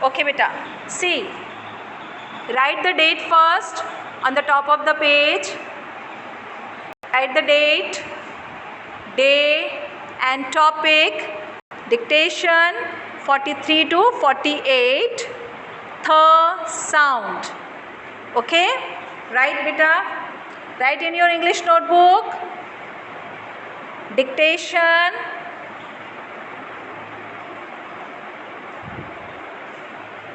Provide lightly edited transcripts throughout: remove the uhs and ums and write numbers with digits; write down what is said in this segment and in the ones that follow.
Okay beta, see, write the date first on the top of the page. Write the date, day and topic. Dictation 43 to 48. Th sound. Okay, write beta, write in your English notebook. Dictation,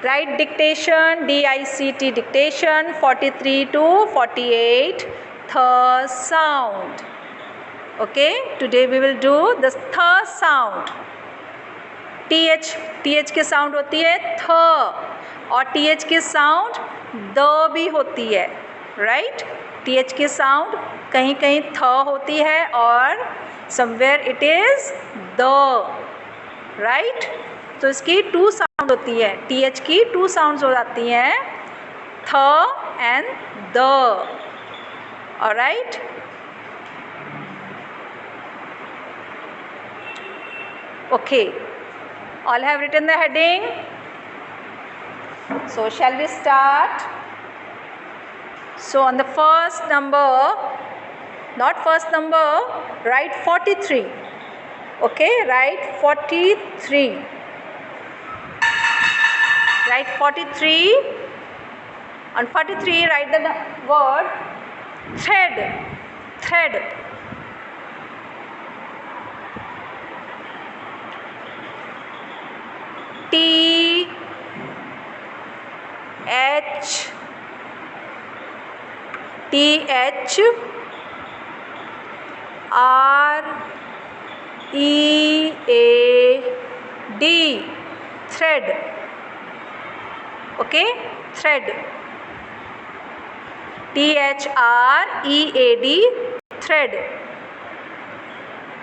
write dictation, DICT, dictation 43 to 48. Th sound. Okay, today we will do the th sound. th के sound होती है थ, और th की sound the भी होती है, right. th की साउंड कहीं कहीं थ होती है और somewhere it is the, right. तो इसकी टू साउंड होती है, th की टू साउंड्स हो जाती हैं, थ and the, alright. Okay, all have written the heading, so shall we start? So on the first number, not first number, write 43. Okay, write 43. Write 43. On 43 write the word thread. Thread. T H R E A D, thread. Okay, thread. THREAD, thread.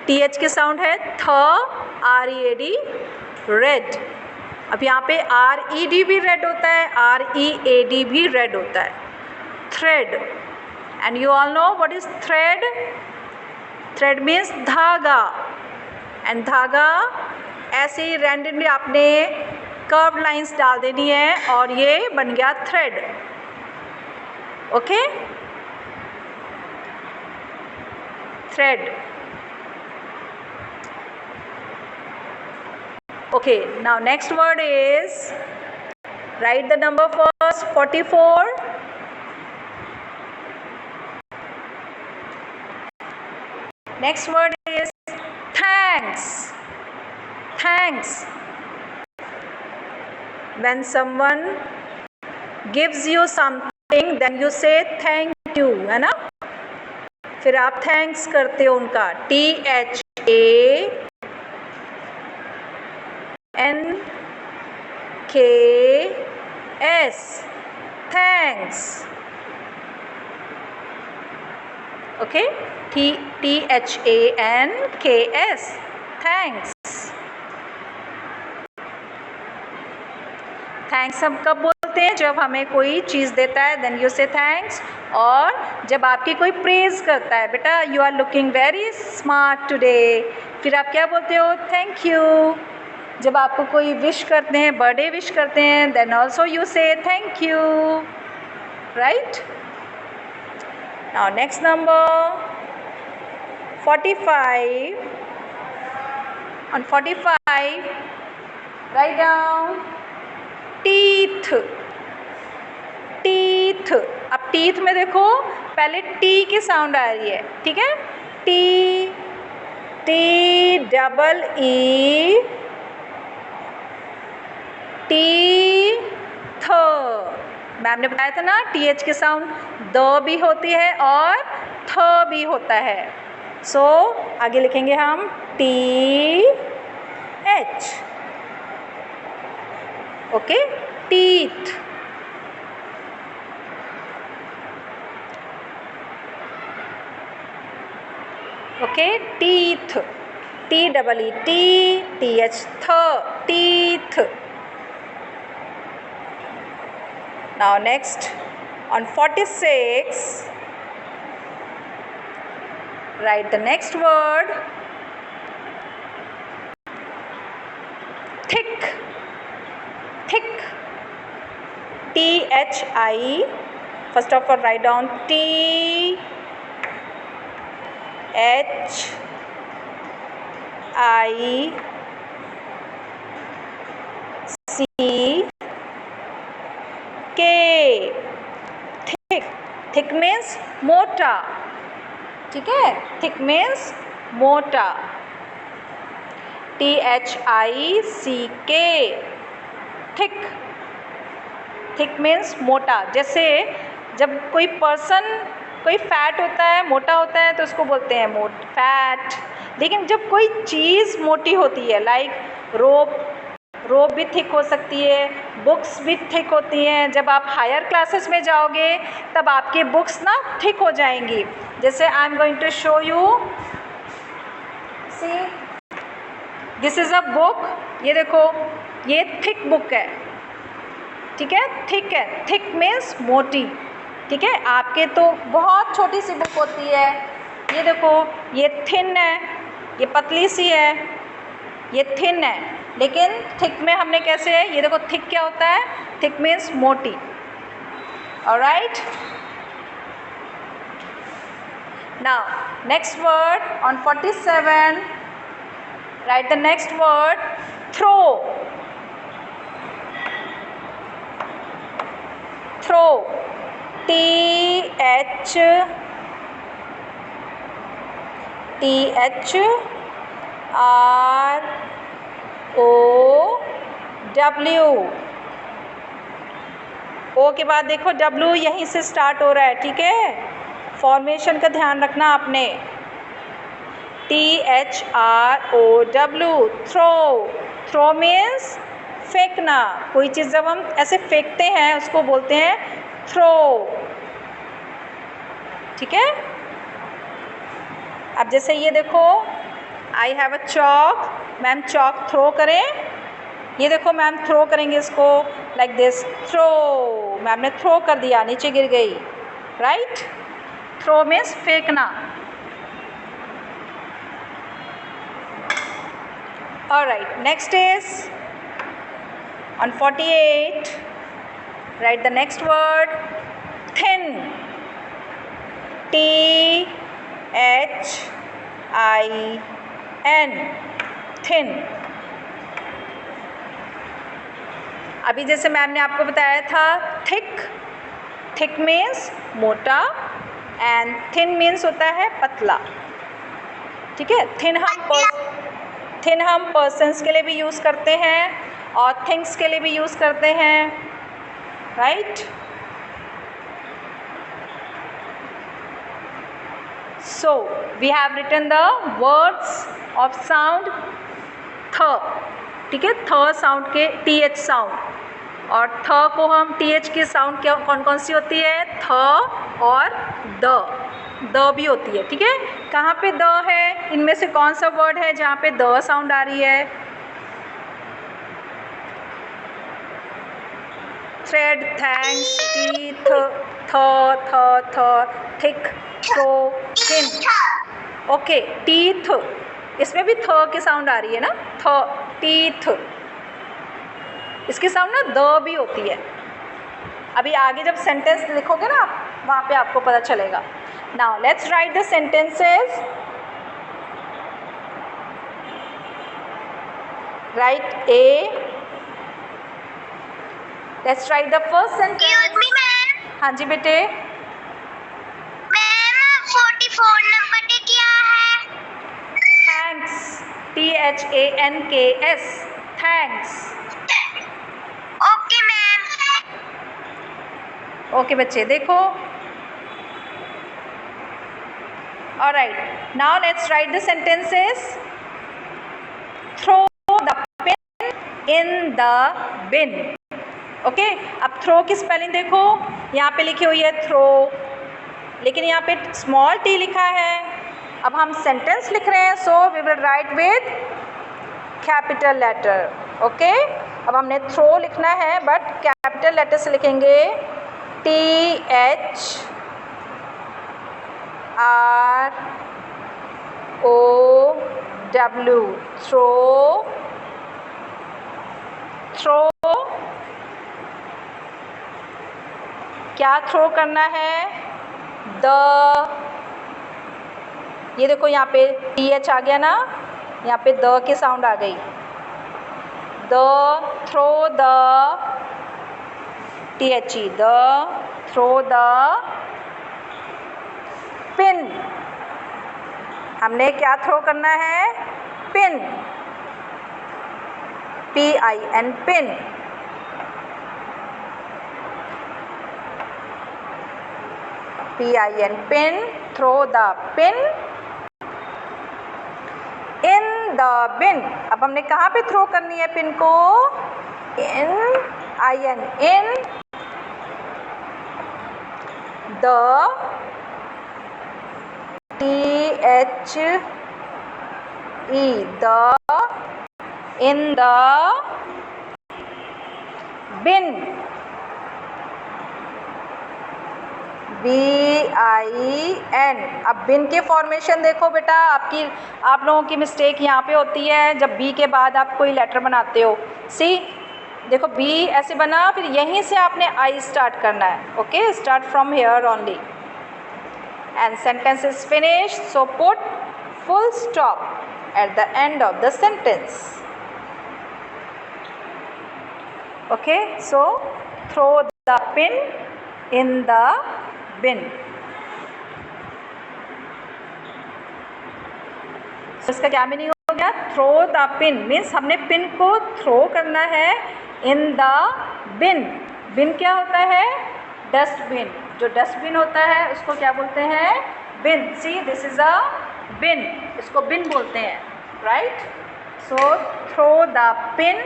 TH के sound है थ, READ, red. अब यहाँ पे RED भी red होता है, READ भी रेड होता है, thread. And you all know what is thread? Thread means धागा, एंड धागा ऐसे ही रैंडमली आपने कर्व लाइंस डाल देनी है और ये बन गया thread. Okay, thread. Okay, now next word is, write the number first, 44. Next word is thanks. Thanks. When someone gives you something, then you say thank you, है ना। फिर आप thanks करते हो उनका, THANKS, thanks. Okay, THANKS, thanks. Thanks हम कब बोलते हैं? जब हमें कोई चीज़ देता है, देन यू से थैंक्स। और जब आपकी कोई प्रेज़ करता है, बेटा you are looking very smart today, फिर आप क्या बोलते हो? Thank you. जब आपको कोई विश करते हैं, बर्थडे विश करते हैं, देन ऑल्सो यू से thank you, right. Now next number 45. On 45 write down teeth. Teeth. अब टीथ में देखो, पहले टी की साउंड आ रही है, ठीक है। T, TEE, teeth. मैम ने बताया था ना, TH की साउंड द भी होती है और थ भी होता है। सो आगे लिखेंगे हम TH। Okay, teeth. Okay, teeth, TEET, TH, थ, teeth. Now next, on 46 write the next word, thick. Thick. THI. First of all, write down THI. CK. Thick. Thick means मोटा. ठीक है, thick means मोटा. THICK. थिक. थिक मीन्स मोटा. जैसे जब कोई person कोई फैट होता है, मोटा होता है, तो उसको बोलते हैं फैट. लेकिन जब कोई चीज़ मोटी होती है, लाइक रोप भी थिक हो सकती है, बुक्स भी थिक होती हैं. जब आप हायर क्लासेस में जाओगे तब आपकी बुक्स ना थिक हो जाएंगी. जैसे I am going to show you. See, this is a book. ये देखो, ये थिक बुक है. ठीक है, थिक है. थिक मीन्स मोटी. ठीक है, आपके तो बहुत छोटी सी बुक होती है. ये देखो, ये थिन है, ये पतली सी है, ये थिन है. लेकिन थिक में हमने कैसे है, ये देखो थिक क्या होता है, थिक मीन्स मोटी. Alright. Now next word on 47. Write the next word, throw. Throw. THROW. O के बाद देखो W यहीं से स्टार्ट हो रहा है. ठीक है, फॉर्मेशन का ध्यान रखना आपने. THROW. थ्रो. थ्रो मीन्स फेंकना. कोई चीज़ जब हम ऐसे फेंकते हैं उसको बोलते हैं थ्रो. ठीक है. अब जैसे ये देखो, I have a chalk. Ma'am chalk throw करें. ये देखो मैम थ्रो करेंगे इसको लाइक दिस. थ्रो. मैम ने थ्रो कर दिया, नीचे गिर गई. राइट. थ्रो मीन्स फेंकना. Alright, next is on 48. Write the next word, thin. THIN. thin. अभी जैसे मैम ने आपको बताया था थिक. थिक मीन्स मोटा एंड थिन मीन्स होता है पतला. ठीक है. थिन हम पर्सन्स के लिए भी यूज़ करते हैं और थिंग्स के लिए भी यूज़ करते हैं. Right. So we have written the words of sound th. ठीक है, थ साउंड के TH साउंड. और थ को हम TH की साउंड क्या कौन कौन सी होती है, थ और द भी होती है. ठीक है, कहाँ पे द है, इनमें से कौन सा वर्ड है जहाँ पे द साउंड आ रही है. Thread, thanks, teeth, th, thick, throw, thin. Okay, teeth, इसमें भी थ की साउंड आ रही है ना. थ, टीथ, इसकी साउंड ना द भी होती है. अभी आगे जब सेंटेंस लिखोगे ना वहाँ पे आपको पता चलेगा. Now let's write the sentences. Right A. Let's write the first sentence. Excuse me, ma'am. हाँ जी बेटे. मैम 44 नंबर पे क्या है? Thanks. THANKS. Thanks. Okay ma'am. Okay बच्चे देखो. Alright. Now let's write the sentences. Throw the pen in the bin. Okay. अब throw की spelling देखो, यहाँ पे लिखी हुई है थ्रो, लेकिन यहाँ पे स्मॉल टी लिखा है. अब हम सेंटेंस लिख रहे हैं, so we will write with capital letter. Okay. अब हमने थ्रो लिखना है बट कैपिटल लेटर से लिखेंगे. THROW. थ्रो. क्या थ्रो करना है? द, ये देखो यहाँ पे TH आ गया ना, यहाँ पे द की साउंड आ गई। The, throw the, THE, the, throw the pin. हमने क्या थ्रो करना है? Pin, PIN, pin. PIN, pin, throw the pin in the bin. अब हमने कहाँ पे थ्रो करनी है पिन को? In, IN, in the, THE, the, in the bin, BIN। अब बिन के फॉर्मेशन देखो बेटा, आप लोगों की मिस्टेक यहाँ पे होती है जब बी के बाद आप कोई लेटर बनाते हो। सी देखो, बी ऐसे बना, फिर यहीं से आपने आई स्टार्ट करना है। Okay, start from here only and sentence is finished, so put full stop at the end of the sentence. Okay, so throw the pin in the bin. इसका क्या मीनिंग हो गया? थ्रो द पिन मीन्स हमने pin को throw करना है इन the बिन। बिन क्या होता है? डस्टबिन। जो डस्टबिन होता है उसको क्या बोलते हैं? बिन। सी, दिस इज अ बिन, इसको बिन बोलते हैं, right? So throw the pin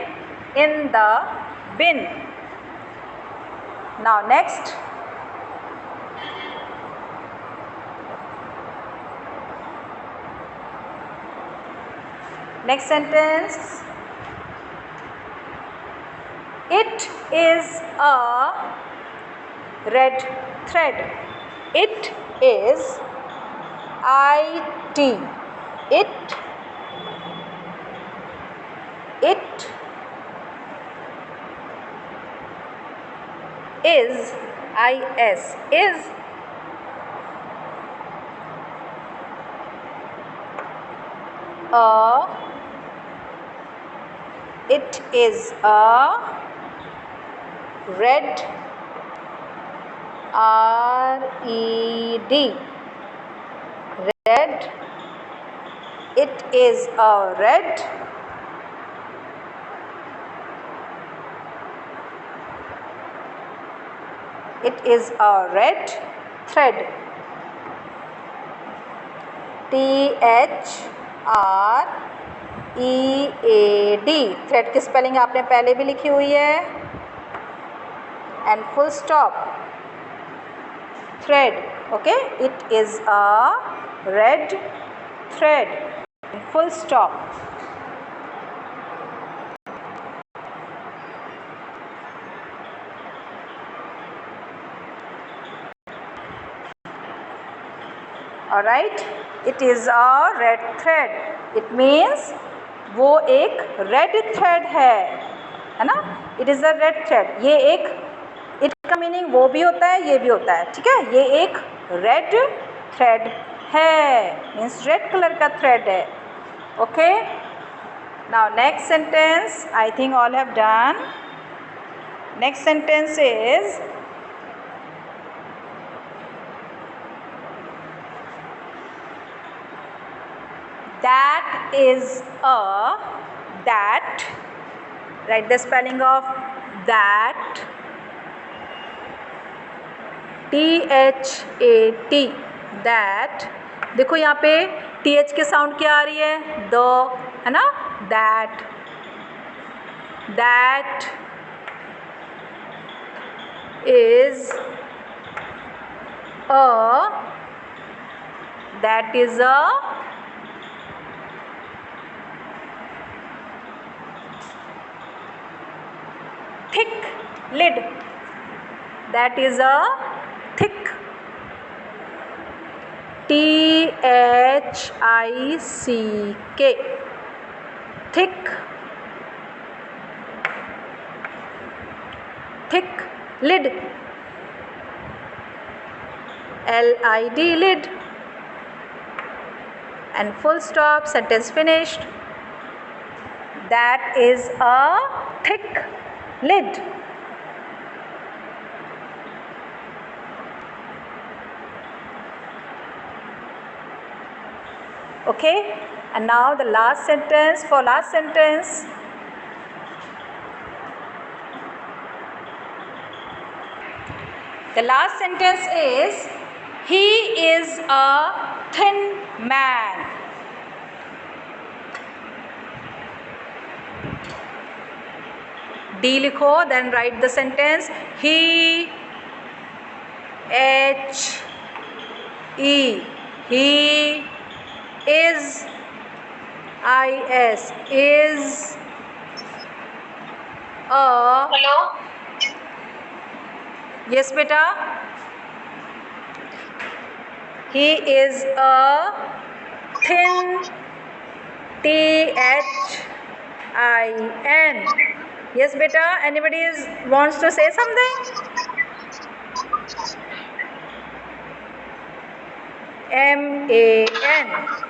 in the bin. Now next, next sentence, it is a red thread. It is IT, it is IS, is it is a red, RED, red. It is a red thread. THREAD, thread की spelling आपने पहले भी लिखी हुई है। And full stop, thread. Okay, it is a red thread, full stop. Alright, it is a red thread, it means वो एक red thread है ना? It is a red thread. ये एक, इट का मीनिंग वो भी होता है, ये भी होता है, ठीक है? ये एक रेड थ्रेड है, मीन्स रेड कलर का थ्रेड है। Okay, now next sentence, I think all have done. Next sentence is, that is a, that, write the spelling of that, THAT, that। देखो यहाँ पे TH के साउंड क्या आ रही है? द, है ना? that, that is a, that is a thick lid, that is a thick, THICK, thick, thick lid, LID, lid. And full stop, sentence finished. That is a thick lid. Okay, and now the last sentence. For last sentence, the last sentence is, he is a thin man. D लिखो, then write the sentence. He, H E, he is, is a. Hello. Yes beta, he is a thin, THIN. Yes beta, anybody wants to say something? MAN.